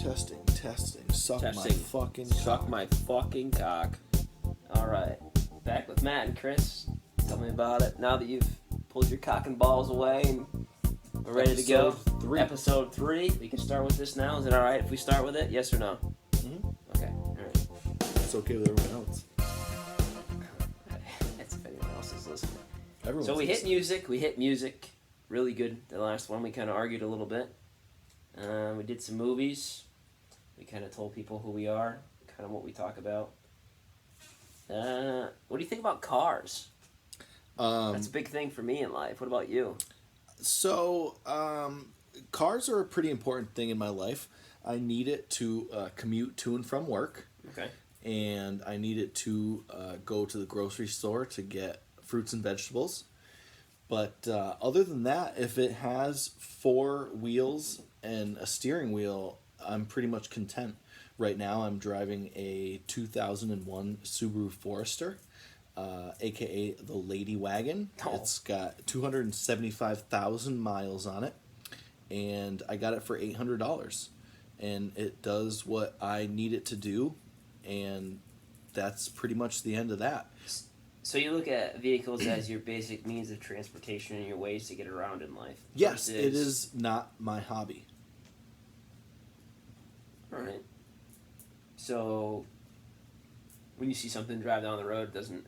Testing. Suck my Testing. fucking Suck cock. my fucking cock. Alright. Back with Matt and Chris. Tell me about it. Now that you've pulled your cock and balls away and we're ready to go. Episode 3. Episode 3. We can start with this now. Is it alright if we start with it? Yes or no? Mm-hmm. Okay. Alright. It's okay with everyone else. That's if anyone else is listening. Everyone's So we hit listening. music. Really good. The last one we kind of argued a little bit. We did some movies. We kind of told people who we are, kind of what we talk about. What do you think about cars? That's a big thing for me in life. What about you? So, cars are a pretty important thing in my life. I need it to commute to and from work. Okay. And I need it to go to the grocery store to get fruits and vegetables. But other than that, if it has 4 wheels and a steering wheel, I'm pretty much content. Right now, I'm driving a 2001 Subaru Forester, aka the Lady Wagon. Oh. It's got 275,000 miles on it, and I got it for $800. And it does what I need it to do, and that's pretty much the end of that. So you look at vehicles as your basic means of transportation and your ways to get around in life. Yes, it is not my hobby. All right. So when you see something drive down the road, it doesn't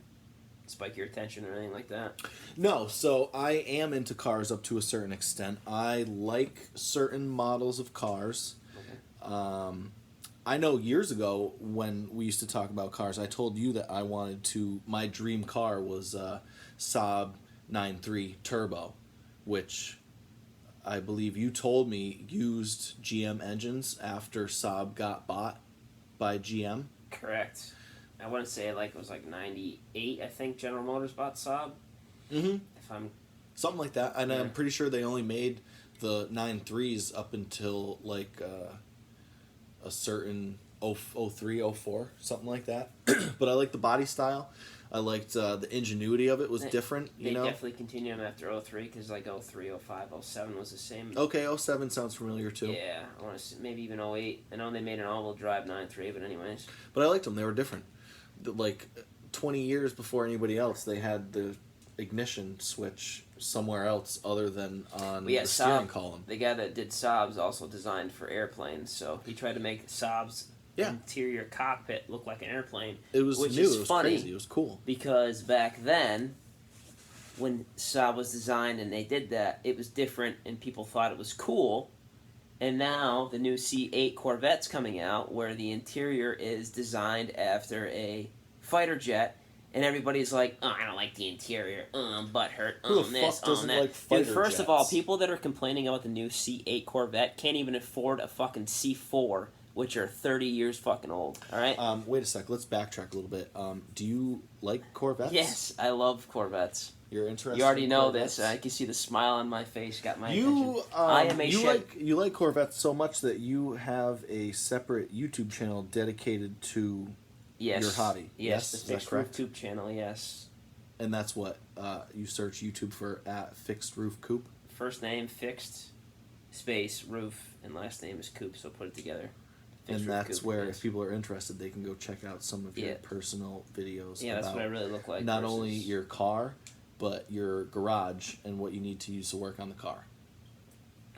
spike your attention or anything like that? No, so I am into cars up to a certain extent. I like certain models of cars. Okay. I know years ago when we used to talk about cars, I told you that I wanted to, my dream car was Saab 9.3 Turbo, which I believe you told me used GM engines after Saab got bought by GM. Correct. I wouldn't say it was like 98, I think General Motors bought Saab. Mm-hmm. If I'm... Something like that. And Yeah. I'm pretty sure they only made the 9.3s up until like a certain 03, 04, something like that. But I liked the body style. I liked the ingenuity of it was different, They you know? definitely continued them after 03, because like 03, 05, 07 was the same. Okay, 07 sounds familiar too. Yeah, I want to say maybe even 08. I know they made an all-wheel drive 9.3, but anyways. But I liked them. They were different. Like 20 years before anybody else, they had the ignition switch somewhere else other than on the steering column. The guy that did Saab's also designed for airplanes, so he tried to make Saab's interior cockpit look like an airplane. It was which new. is It was funny crazy. It was cool. Because back then, when Saab was designed and they did that, it was different and people thought it was cool. And now the new C8 Corvette's coming out, where the interior is designed after a fighter jet, and everybody's like, "Oh, I don't like the interior. I'm butthurt. Who the This, fuck doesn't that." like fighter Dude, first jets? of all, people that are complaining about the new C8 Corvette can't even afford a fucking C4, which are 30 years fucking old. All right. Wait a sec. Let's backtrack a little bit. Do you like Corvettes? Yes, I love Corvettes. You're interested. You already in know Corvettes? this. I can see the smile on my face. Got my attention. I am a you like Corvettes so much that you have a separate YouTube channel dedicated to your hobby. Yes, Is the that Fixed correct? Roof Coupe channel, yes. And that's what you search YouTube for at Fixed Roof Coupe. First name, Fixed, space, Roof, and last name is Coupe, so put it together. Fixed And Roof that's Coupe, where, yes. if people are interested, they can go check out some of your personal videos. Yeah, that's about what I really look like. not only your car, but your garage and what you need to use to work on the car.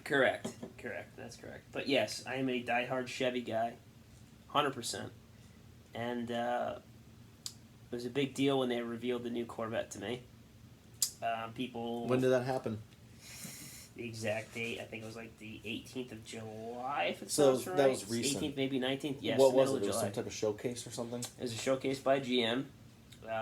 Correct, that's correct. But yes, I am a diehard Chevy guy, 100%. And it was a big deal when they revealed the new Corvette to me. People... When did that happen? The exact date, I think it was like the 18th of July, if it So sounds right. that was recent. 18th, maybe 19th, yes. What was middle it? of It was July. some type of showcase or something? It was a showcase by GM.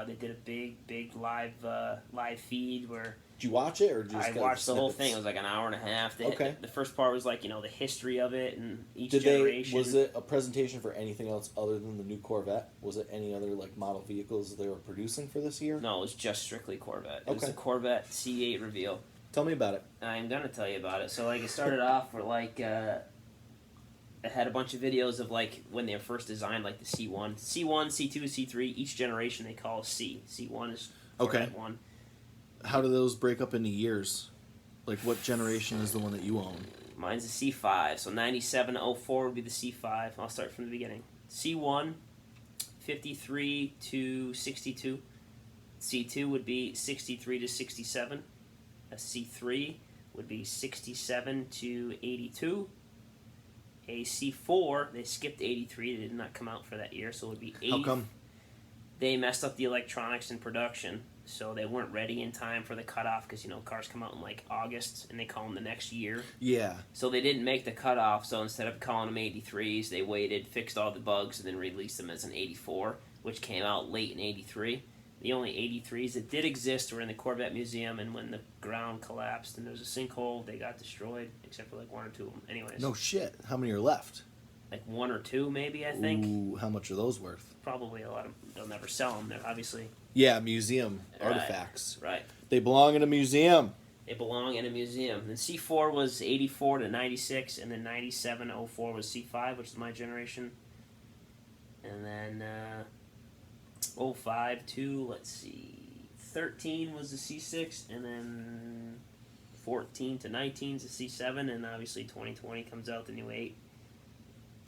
They did a big live feed where Did you watch it or just I watched the whole thing. It was like an hour and a half. Okay. The first part was like, the history of it and each Did generation. was it a presentation for anything else other than the new Corvette? Was it any other like model vehicles they were producing for this year? No, it was just strictly Corvette. It was Okay. the Corvette C8 reveal. Tell me about it. I'm gonna tell you about it. So like it started off where like it had a bunch of videos of like when they were first designed, like the C1, C2, C3. Each generation they call C. C1 is Corvette 1. How do those break up into years? Like what generation is the one that you own? Mine's a C5. So 97 to 04 would be the C5. I'll start from the beginning. C1, 53 to 62. C2 would be 63 to 67. A C3 would be 67 to 82. A C4, they skipped 83. They did not come out for that year, so it would be 80. How come? They messed up the electronics in production, so they weren't ready in time for the cutoff because, cars come out in like August and they call them the next year. Yeah. So they didn't make the cutoff, so instead of calling them 83s, they waited, fixed all the bugs, and then released them as an 84, which came out late in 83. The only 83s that did exist were in the Corvette Museum, and when the ground collapsed and there was a sinkhole, they got destroyed, except for like one or two of them. Anyways. No shit. How many are left? Like one or two, maybe, I think. Ooh, how much are those worth? Probably a lot of. They'll never sell them. They're obviously. Yeah, museum Right, artifacts. Right. They belong in a museum. They belong in a museum. Then C4 was 84 to 96, and then 97 to 04 was C5, which is my generation. And then 05 to, let's see, 13 was the C6, and then 14 to 19 is the C7, and obviously 2020 comes out, the new 8.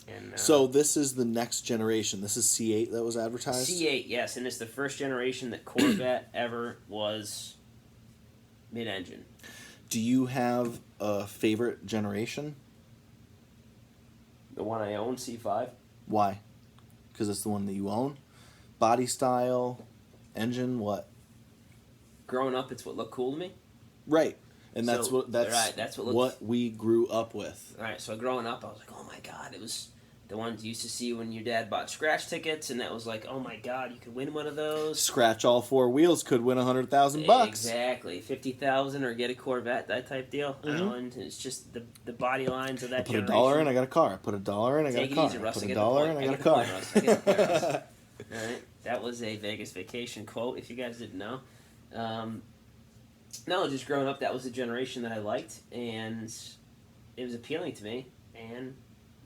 And, So this is the next generation. This is C8 that was advertised? C8, yes, and it's the first generation that Corvette ever was mid-engine. Do you have a favorite generation? The one I own, C5. Why? Because it's the one that you own? Body style, engine, what? Growing up, it's what looked cool to me. Right. And That's what what we grew up with. All right, so growing up, I was like, oh my God, it was the ones you used to see when your dad bought scratch tickets, and that was like, oh my God, you could win one of those. Scratch all four wheels could win $100,000. Exactly, 50,000 or get a Corvette, that type deal. And it's just the body lines of that I put generation. $1 in, I got a car. I put $1 in, I got Take a it car. easy, Russ. I I put get $1 the in, point. I got a the point, car. Russ. I get the point, Russ. All right, that was a Vegas vacation quote. If you guys didn't know. No, just growing up, that was the generation that I liked, and it was appealing to me. And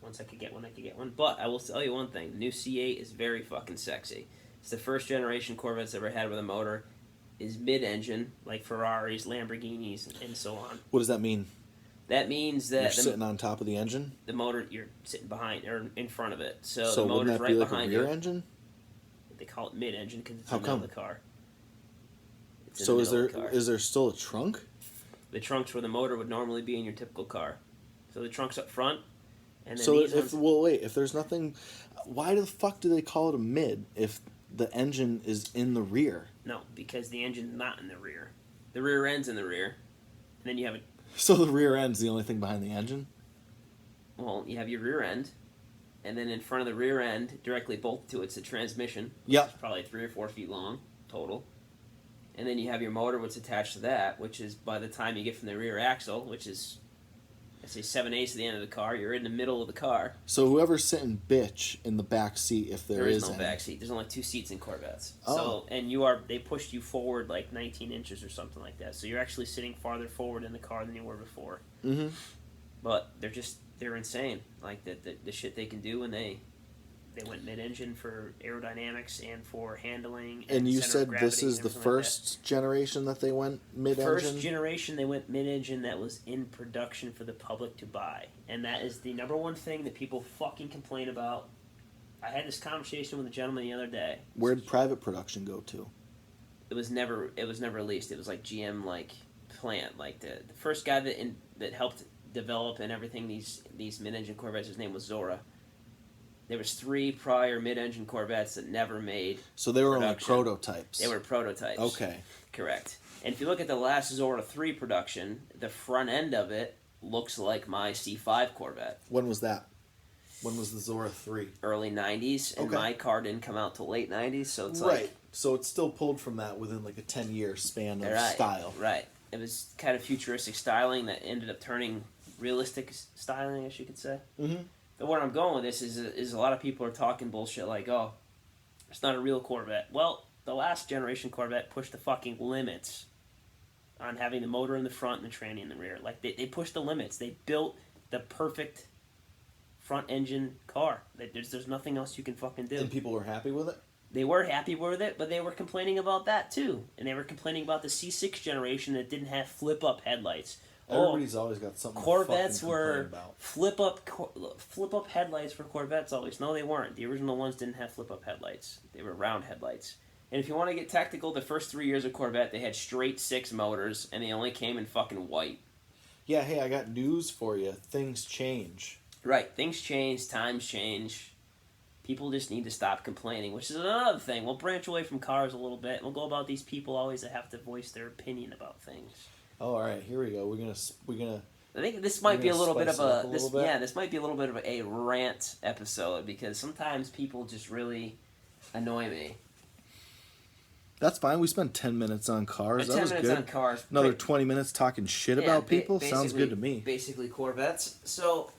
once I could get one, I could get one. But I will tell you one thing: the new C8 is very fucking sexy. It's the first generation Corvette's ever had with a motor. Is mid-engine, like Ferraris, Lamborghinis, and so on. What does that mean? That means that You're sitting on top of the engine? the motor, you're sitting behind or in front of it. So the wouldn't motor's that right be like behind a rear you. engine? They call it mid-engine because it's How in the middle come? of the car. It's in So the is middle there of the car. is there still a trunk? The trunk's where the motor would normally be in your typical car. So the trunk's up front, and then So these if ones, if there's nothing, why the fuck do they call it a mid if the engine is in the rear? no, because the engine's not in the rear. The rear end's in the rear, and then you have So the rear end's the only thing behind the engine? you have your rear end, and then in front of the rear end, directly bolted to it's the transmission. Yeah. Which is probably 3 or 4 feet long total. And then you have your motor, what's attached to that, which is by the time you get from the rear axle, which is, I say 7/8 to the end of the car, you're in the middle of the car. So whoever's sitting bitch in the back seat, if There is no any. back seat. There's only 2 seats in Corvettes. Oh. So, and they pushed you forward like 19 inches or something like that. So you're actually sitting farther forward in the car than you were before. Mm-hmm. But they're insane. Like the shit they can do when they went mid-engine for aerodynamics and for handling. And you center of said gravity this is and the everything first generation that they went like that. mid-engine? First generation they went mid-engine that was in production for the public to buy. And that is the number one thing that people fucking complain about. I had this conversation with a gentleman the other day. Where'd private production go to? It was never released. It was like GM plant. Like the first guy that helped develop and everything these mid-engine Corvettes, his name was Zora. There was 3 prior mid-engine Corvettes that never made So they were production. only prototypes. They were prototypes. Okay. Correct. And if you look at the last Zora 3 production, the front end of it looks like my C5 Corvette. When was that? When was the Zora 3? Early 90s, and Okay. my car didn't come out till late 90s, so it's Right. like... So it's still pulled from that within like a 10-year span of Right, style. right. It was kind of futuristic styling that ended up turning realistic styling, I guess you could say. Mm-hmm. But where I'm going with this is a lot of people are talking bullshit like, oh, it's not a real Corvette. Well, the last generation Corvette pushed the fucking limits on having the motor in the front and the tranny in the rear. Like, they pushed the limits. They built the perfect front engine car. There's nothing else you can fucking do. And people were happy with it? They were happy with it, but they were complaining about that too. And they were complaining about the C6 generation that didn't have flip-up headlights. Everybody's always got something. Corvettes to fucking complain were about. flip up headlights for Corvettes always. No, they weren't. The original ones didn't have flip up headlights. They were round headlights. And if you want to get technical, the first 3 years of Corvette, they had straight 6 motors, and they only came in fucking white. Yeah, hey, I got news for you. Things change. Right, things change, times change. People just need to stop complaining, which is another thing. We'll branch away from cars a little bit. We'll go about these people always that have to voice their opinion about things. Oh, all right, here we go. We're gonna. I think this might be a little bit of this this might be a little bit of a rant episode because sometimes people just really annoy me. That's fine. We spent 10 minutes on cars. That was good. 10 minutes on cars. Another 20 minutes talking shit about people. Sounds good to me. Basically Corvettes. So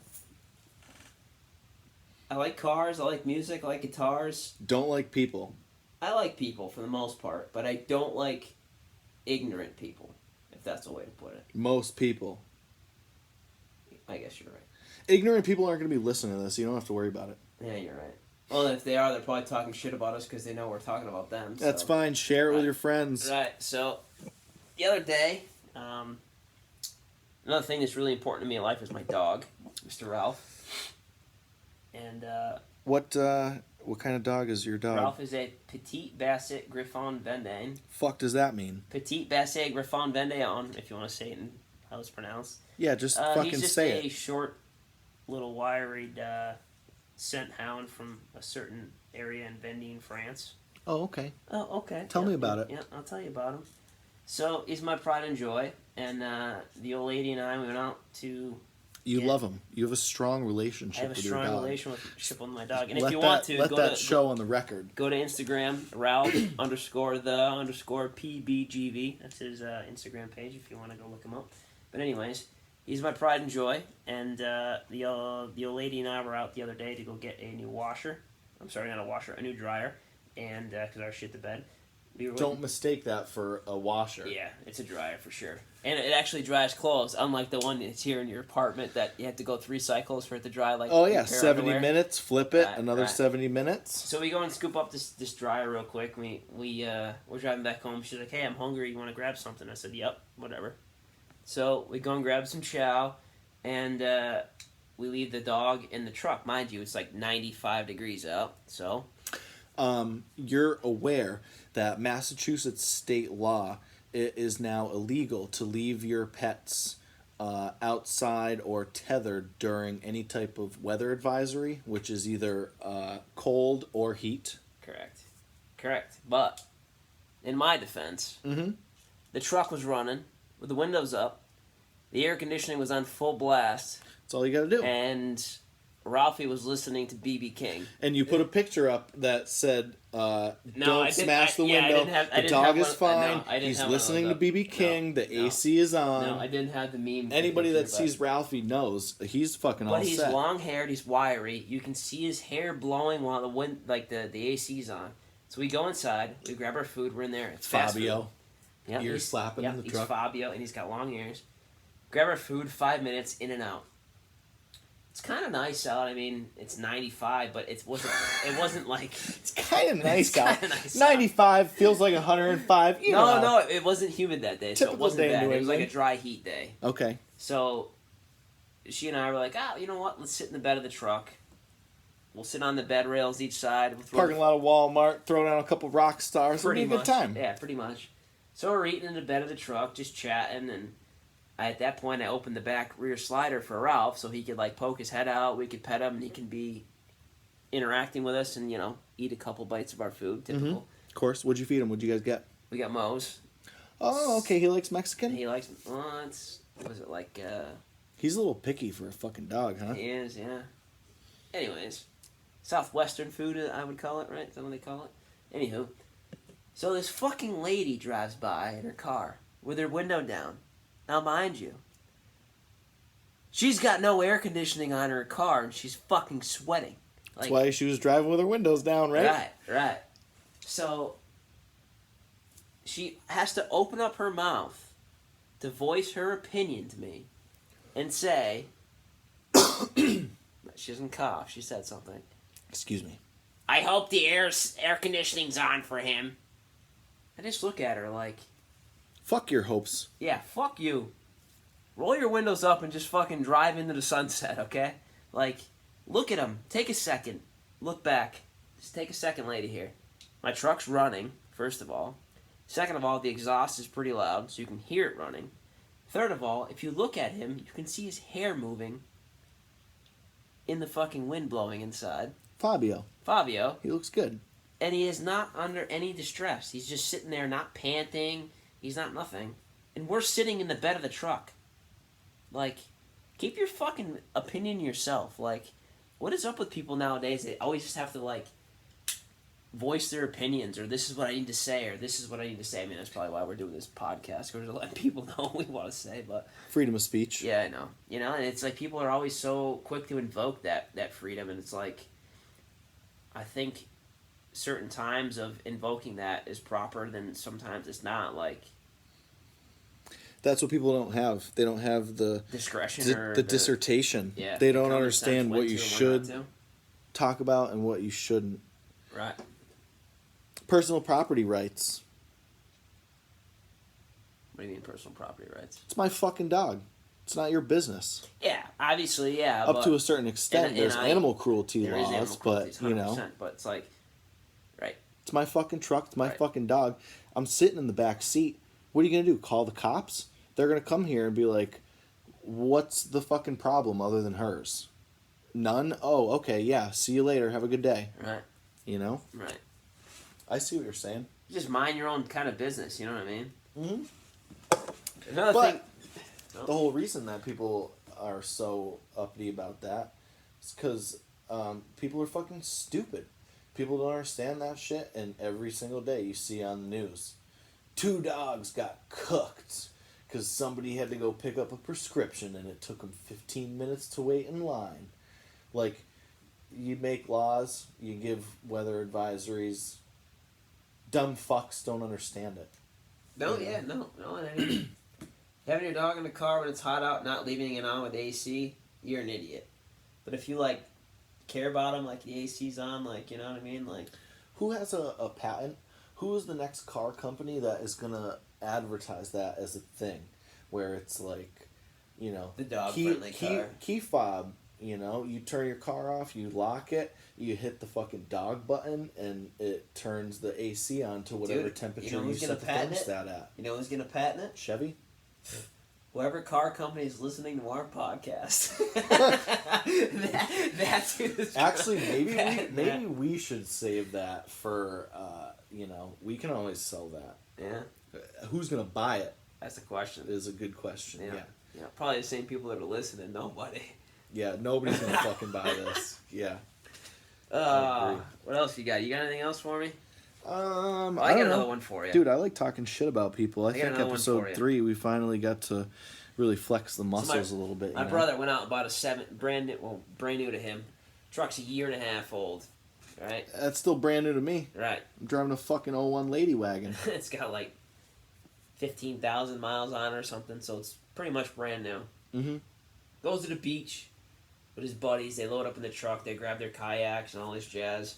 I like cars. I like music. I like guitars. Don't like people. I like people for the most part, but I don't like ignorant people, if that's the way to put it. Most people. I guess you're right. Ignorant people aren't going to be listening to this. So you don't have to worry about it. Yeah, you're right. Well, if they are, they're probably talking shit about us because they know we're talking about them. So. That's fine. Share it with your friends. Right. So, the other day, another thing that's really important to me in life is my dog, Mr. Ralph. And what kind of dog is your dog? Ralph is a Petite Basset Griffon Vendée. Fuck does that mean? Petite Basset Griffon Vendée, if you want to say it in how it's pronounced. Yeah, just fucking he's just say a it. short, little wiry scent hound from a certain area in Vendée, France. Oh, okay. Oh, okay. Tell me about it. Yeah, I'll tell you about him. So, he's my pride and joy, and the old lady and I, we went out to... You love him. You have a strong relationship with your dog. I have a strong relationship with my dog. And let if you that, want to, let that show on the record. Go to Instagram, Ralph_the_PBGV. That's his Instagram page if you want to go look him up. But anyways, he's my pride and joy, and the old lady and I were out the other day to go get a new washer. I'm sorry, not a washer, a new dryer, and because our shit the bed. Don't mistake that for a washer. Yeah, it's a dryer for sure. And it actually dries clothes, unlike the one that's here in your apartment that you have to go 3 cycles for it to dry. Like 70 minutes, flip it, another 70 minutes. So we go and scoop up this dryer real quick. We're driving back home. She's like, hey, I'm hungry. You want to grab something? I said, yep, whatever. So we go and grab some chow, and we leave the dog in the truck. Mind you, it's like 95 degrees out, so... You're aware that Massachusetts state law, it is now illegal to leave your pets outside or tethered during any type of weather advisory, which is either cold or heat. Correct. But in my defense, the truck was running with the windows up, the air conditioning was on full blast. That's all you got to do. And Ralphie was listening to B.B. King. And you put a picture up that said, don't smash the window. The dog is fine. He's listening to B.B. King. The AC is on. No, I didn't have the meme. Anybody that sees Ralphie knows he's fucking all set. But he's long-haired. He's wiry. You can see his hair blowing while the wind, like the AC's on. So we go inside. We grab our food. We're in there. It's Fabio. Yep, ears slapping in the truck. He's Fabio, and he's got long ears. Grab our food. 5 minutes in and out. It's kind of nice out. I mean, it's 95, but it wasn't like... It's kind of nice out. 95 feels like 105. No, it wasn't humid that day, so it wasn't bad. It was like a dry heat day. Okay. So, she and I were like, you know what? Let's sit in the bed of the truck. We'll sit on the bed rails each side. Parking lot of Walmart, throw down a couple rock stars. It'll be a good time. Yeah, pretty much. So we're eating in the bed of the truck, just chatting, and... At that point, I opened the back rear slider for Ralph so he could, poke his head out. We could pet him, and he can be interacting with us and, eat a couple bites of our food. Typical. Mm-hmm. Of course. What'd you feed him? What'd you guys get? We got Moe's. Oh, okay. He likes Mexican? He likes... what was it, He's a little picky for a fucking dog, huh? He is, yeah. Anyways. Southwestern food, I would call it, right? Is that what they call it? Anywho. So this fucking lady drives by in her car with her window down. Now, mind you, she's got no air conditioning on her car, and she's fucking sweating. That's why she was driving with her windows down, right? Right. So, she has to open up her mouth to voice her opinion to me and say... She doesn't cough. She said something. Excuse me. I hope the air conditioning's on for him. I just look at her like... Fuck your hopes. Yeah, fuck you. roll your windows up and just fucking drive into the sunset, okay? Like, look at him. Take a second. Look back. Just take a second, lady, here. My truck's running, first of all. Second of all, the exhaust is pretty loud, so you can hear it running. Third of all, if you look at him, you can see his hair moving in the fucking wind blowing inside. Fabio. He looks good. And he is not under any distress. He's just sitting there, not panting. He's not nothing. And we're sitting in the bed of the truck. Like, keep your fucking opinion yourself. Like, what is up with people nowadays? They always just have to, like, voice their opinions, or this is what I need to say, or this is what I need to say. I mean, that's probably why we're doing this podcast, because we're letting people know what we want to say, but... Freedom of speech. Yeah, I know. You know, and it's like people are always so quick to invoke that freedom, and it's like, I think certain times of invoking that is proper, then sometimes it's not, like... That's what people don't have. They don't have the... discretion or... the dissertation. Yeah. They the don't common understand sense what when you to and should when not talk about and what you shouldn't. to. Right. Personal property rights. What do you mean personal property rights? It's my fucking dog. It's not your business. Yeah, obviously, yeah. Up to a certain extent, there's animal cruelty there laws, is animal cruelty, but, you know... 100%, but it's like... Right. It's my fucking truck. It's my Right. fucking dog. I'm sitting in the back seat. What are you going to do? Call the cops? They're going to come here and be like, what's the fucking problem other than hers? None? Oh, okay, yeah. See you later. Have a good day. Right. You know? Right. I see what you're saying. Just mind your own kind of business, you know what I mean? Mm-hmm. Another But thing... the whole reason that people are so uppity about that is because people are fucking stupid. People don't understand that shit, and every single day you see on the news, 2 dogs got cooked because somebody had to go pick up a prescription and it took them 15 minutes to wait in line. Like, you make laws, you give weather advisories. Dumb fucks don't understand it. No, yeah, no. Having your dog in the car when it's hot out, not leaving it on with AC, you're an idiot. But if you, like, care about them, like the AC's on, like, you know what I mean? Like, who has a patent? Who is the next car company that is going to advertise that as a thing? Where it's like, you know... The dog-friendly car. Key fob, you know? You turn your car off, you lock it, you hit the fucking dog button, and it turns the AC on to whatever temperature you set the thermostat at. You know who's going to patent it? Chevy? Whoever car company is listening to our podcast. That's who's Actually, maybe we should save that for, you know, we can always sell that. Yeah. Who's going to buy it? That's the question. Is a good question, yeah. Yeah, probably the same people that are listening, nobody. Yeah, nobody's going to fucking buy this. Yeah. What else you got? You got anything else for me? I got don't another know. one for you. Dude, I like talking shit about people. I think another one for episode you. 3 we finally got to really flex the muscles a little bit. My brother went out and bought a brand new to him. Truck's a year and a half old. Right? That's still brand new to me. Right. I'm driving a fucking 01 Lady Wagon. It's got like 15,000 miles on it or something, so it's pretty much brand new. Mm-hmm. Goes to the beach with his buddies. They load up in the truck. They grab their kayaks and all this jazz.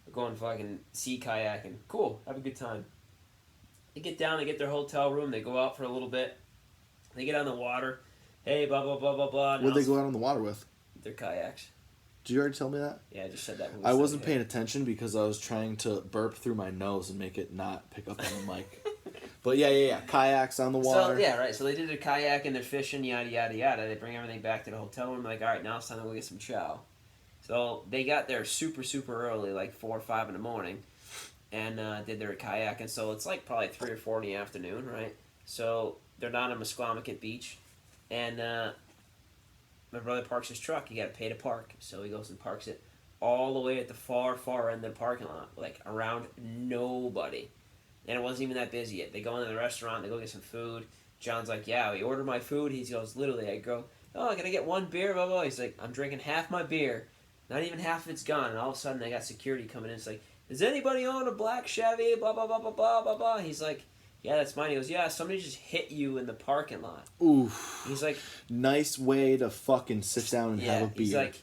They're going fucking sea kayaking. Cool. Have a good time. They get down. They get their hotel room. They go out for a little bit. They get on the water. Hey, blah, blah, blah, blah, blah. What'd they go out on the water with? Their kayaks. Did you already tell me that? Yeah, I just said that. I wasn't paying attention because I was trying to burp through my nose and make it not pick up on the mic. But yeah. Kayaks on the water. So, yeah, right. So they did their kayaking, they're fishing, yada, yada, yada. They bring everything back to the hotel room. Like, all right, now it's time to go get some chow. So they got there super, super early, like 4 or 5 in the morning, and did their kayaking. So it's like probably 3 or 4 in the afternoon, right? So they're down in Musquamacut Beach, and my brother parks his truck. You got to pay to park. So he goes and parks it all the way at the far, far end of the parking lot, like around nobody. And it wasn't even that busy yet. They go into the restaurant, they go get some food. John's like, yeah, we ordered my food. He goes, literally, I go, oh, can I get 1 beer? Blah, blah. He's like, I'm drinking half my beer. Not even half of it's gone. And all of a sudden, they got security coming in. It's like, does anybody own a black Chevy? Blah, blah, blah, blah, blah, blah, blah. He's like, yeah, that's mine. He goes, yeah, somebody just hit you in the parking lot. Oof. He's like, nice way to fucking sit down and have a beer. He's like,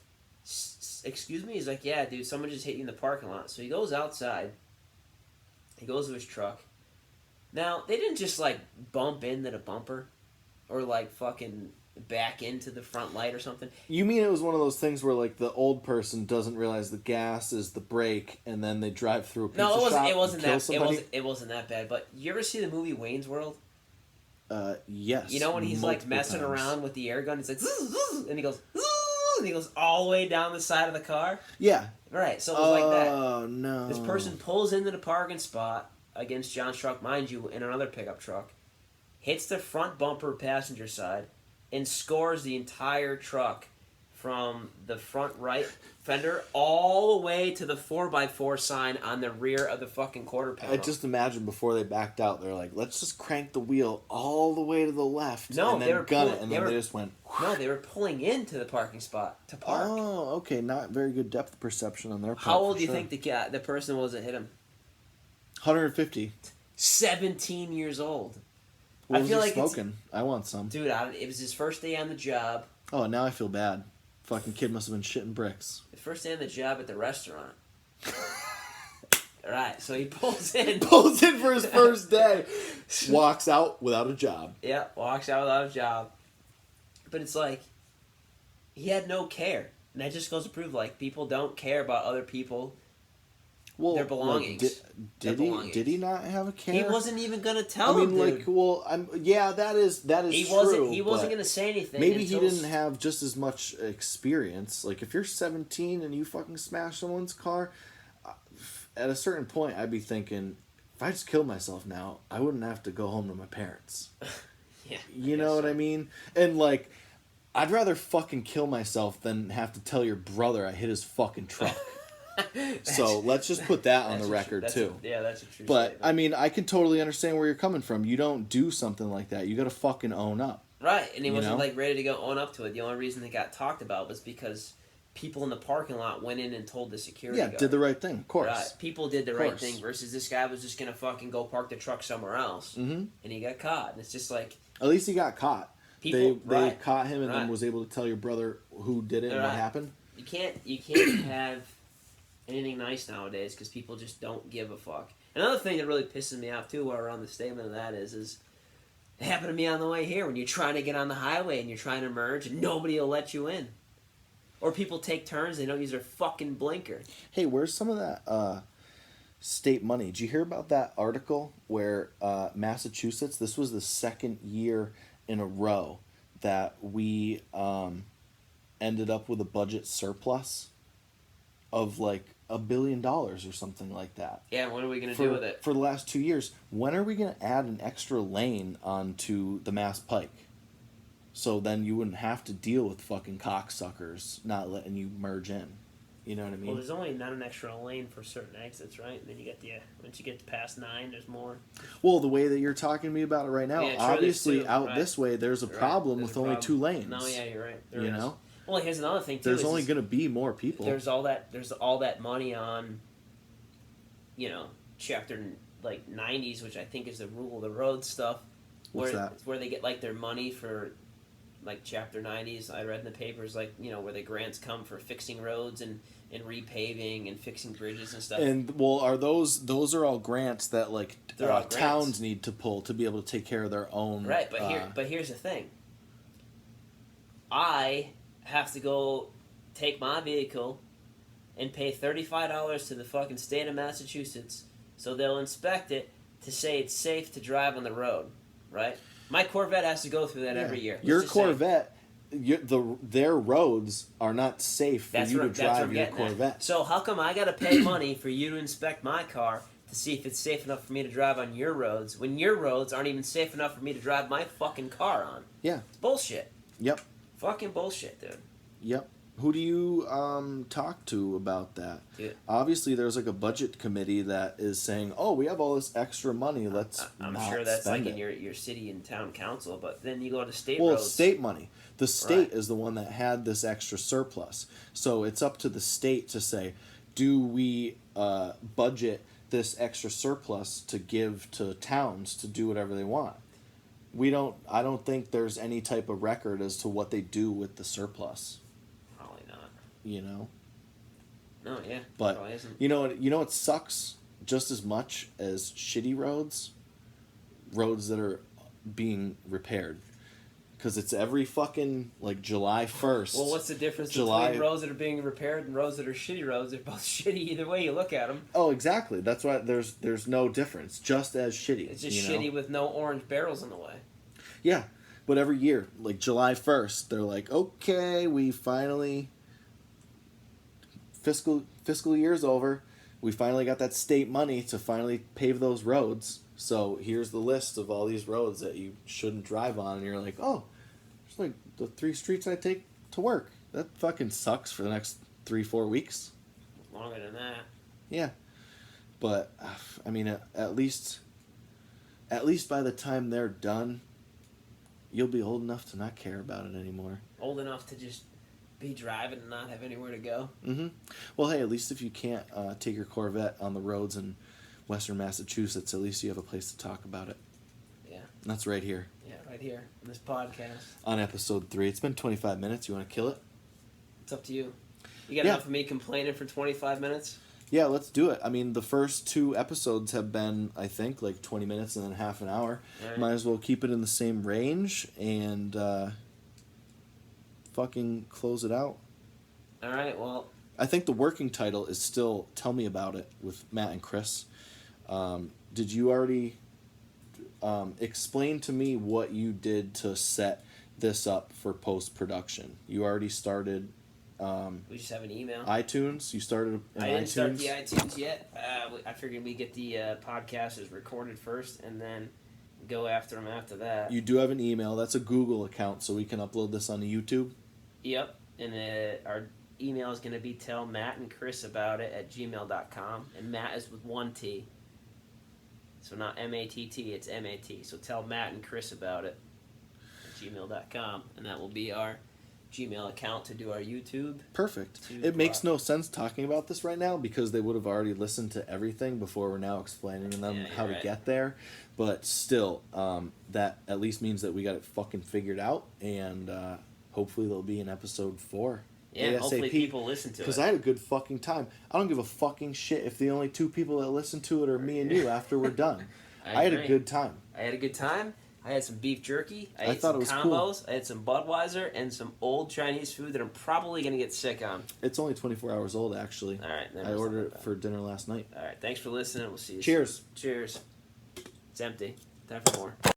excuse me? He's like, yeah, dude, someone just hit you in the parking lot. So he goes outside. He goes to his truck. Now, they didn't just, like, bump into the bumper or, like, fucking back into the front light or something. You mean it was one of those things where like the old person doesn't realize the gas is the brake, and then they drive through a pizza No, shop it wasn't and kill that. somebody? It wasn't that bad. But you ever see the movie Wayne's World? Yes. You know when he's like messing times. around with the air gun, he's like, zzz, zzz, and he goes, zzz, and he goes all the way down the side of the car. Yeah. Right. So it was like that. Oh no. This person pulls into the parking spot against John's truck, mind you, in another pickup truck, hits the front bumper passenger side, and scores the entire truck from the front right fender all the way to the 4x4 sign on the rear of the fucking quarter panel. I just imagine before they backed out, they're like, let's just crank the wheel all the way to the left No, and they then were gun pulling- it, and they then were- they just went... No, they were pulling into the parking spot to park. Oh, okay. Not very good depth perception on their part. How old for do you sure. think the person was that hit him? 150. 17 years old. What I was feel he like it's- smoking? I want some. Dude, it was his first day on the job. Oh, now I feel bad. Fucking kid must have been shitting bricks. The first day on the job at the restaurant. Alright, so he pulls in. Pulls in for his first day. Walks out without a job. Yeah, walks out without a job. But it's like, he had no care. And that just goes to prove, like, people don't care about other people. Well, Their belongings. Their belongings. Did he not have a care? He wasn't even gonna tell I mean, him, dude. like, well, that is He true. wasn't but gonna say anything. maybe he until didn't have just as much experience. Like, if you're 17 and you fucking smash someone's car, at a certain point, I'd be thinking, if I just killed myself now, I wouldn't have to go home to my parents. Yeah, You know what I mean? And, like, I'd rather fucking kill myself than have to tell your brother I hit his fucking truck. So let's just put that on the record, too. That's a true But, statement. I mean, I can totally understand where you're coming from. You don't do something like that. You gotta fucking own up. Right, and he You wasn't know? like ready to go own up to it. The only reason it got talked about was because people in the parking lot went in and told the security Yeah, guard. did the right thing, of course. Right, people did the right course. thing versus this guy was just gonna fucking go park the truck somewhere else, Mm-hmm. and he got caught. And it's just like At least he got caught. people. They right, caught him and then right. was able to tell your brother who did it and what Right. happened. You can't have anything nice nowadays because people just don't give a fuck. Another thing that really pisses me off too, while we're on the statement of that, is it happened to me on the way here when you're trying to get on the highway and you're trying to merge and nobody will let you in. Or people take turns, they don't use their fucking blinker. Hey, where's some of that state money? Did you hear about that article where Massachusetts, this was the second year in a row that we ended up with a budget surplus of like $1 billion or something like that. Yeah, what are we going to do with it? For the last 2 years. When are we going to add an extra lane onto the Mass Pike? So then you wouldn't have to deal with fucking cocksuckers not letting you merge in. You know what I mean? Well, there's only not an extra lane for certain exits, right? And then you get once you get past 9, there's more. Well, the way that you're talking to me about it right now, Yeah, true, obviously there's two, out right. this way, there's a Right, problem there's with a only problem. 2 lanes. No, yeah, you're right. There you is. know? Well, here's another thing too. There's only going to be more people. There's all that money on, chapter like 90s, which I think is the rule of the road stuff. What's where, that? Where they get like their money for, like chapter 90s. I read in the papers where the grants come for fixing roads and repaving and fixing bridges and stuff. And well, are those are all grants that like They're all grants. towns need to pull to be able to take care of their own. Right, but here's the thing. I have to go take my vehicle and pay $35 to the fucking state of Massachusetts so they'll inspect it to say it's safe to drive on the road, right? My Corvette has to go through that every year. Let's Your just say. Corvette, their roads are not safe for you to That's what drive I'm your getting at. Corvette. So how come I got to pay money for you to inspect my car to see if it's safe enough for me to drive on your roads when your roads aren't even safe enough for me to drive my fucking car on? Yeah. It's bullshit. Yep. Fucking bullshit, dude. Yep. Who do you talk to about that? Dude. Obviously, there's like a budget committee that is saying, "Oh, we have all this extra money. Let's." I'm not sure that's like spend in it." your city and town council, but then you go to state Well, roads. it's state money. The state Right. is the one that had this extra surplus, so it's up to the state to say, "Do we budget this extra surplus to give to towns to do whatever they want?" We don't. I don't think there's any type of record as to what they do with the surplus. Probably not. You know. No, yeah. But probably isn't. you know what sucks just as much as shitty roads that are being repaired. because it's every fucking like July 1st. Well, what's the difference between roads that are being repaired and roads that are shitty roads? They're both shitty either way you look at them. Oh, exactly. That's why there's no difference. Just as shitty. It's just shitty with no orange barrels in the way. Yeah, but every year, like July 1st, they're like, okay, we finally fiscal year's over. We finally got that state money to finally pave those roads. So here's the list of all these roads that you shouldn't drive on, and you're like, oh, it's like the 3 streets I take to work. That fucking sucks for the next 3-4 weeks. Longer than that. Yeah, but I mean, at least by the time they're done, you'll be old enough to not care about it anymore. Old enough to just be driving and not have anywhere to go. Mm-hmm. Well, hey, at least if you can't take your Corvette on the roads in Western Massachusetts, at least you have a place to talk about it. Yeah. And that's right here. Yeah, right here on this podcast. On episode 3. It's been 25 minutes. You want to kill it? It's up to you. You got enough of me complaining for 25 minutes? Yeah, let's do it. I mean, the first 2 episodes have been, I think, like 20 minutes and then half an hour. Right. Might as well keep it in the same range and fucking close it out. All right, well. I think the working title is still Tell Me About It with Matt and Chris. Did you already explain to me what you did to set this up for post-production? You already started... we just have an email. iTunes? You started in iTunes? I didn't start the iTunes yet. I figured we get the podcast as recorded first and then go after them after that. You do have an email. That's a Google account, so we can upload this on YouTube? Yep. And our email is going to be tell Matt and Chris about it at gmail.com. And Matt is with 1 T. So not M-A-T-T, it's M-A-T. So tell Matt and Chris about it at gmail.com. And that will be our Gmail account to do our YouTube. Perfect. It makes no sense talking about this right now because they would have already listened to everything before we're now explaining them how to get there. But still, that at least means that we got it fucking figured out, and hopefully there'll be an episode 4. Yeah, hopefully people listen to it. Because I had a good fucking time. I don't give a fucking shit if the only 2 people that listen to it are me and you after we're done. I had a good time. I had a good time. I had some beef jerky. I ate thought some it was combos. cool. I had some Budweiser and some old Chinese food that I'm probably going to get sick on. It's only 24 hours old, actually. All right. I ordered it for dinner last night. All right. Thanks for listening. We'll see you Cheers. soon. Cheers. It's empty. Time for more.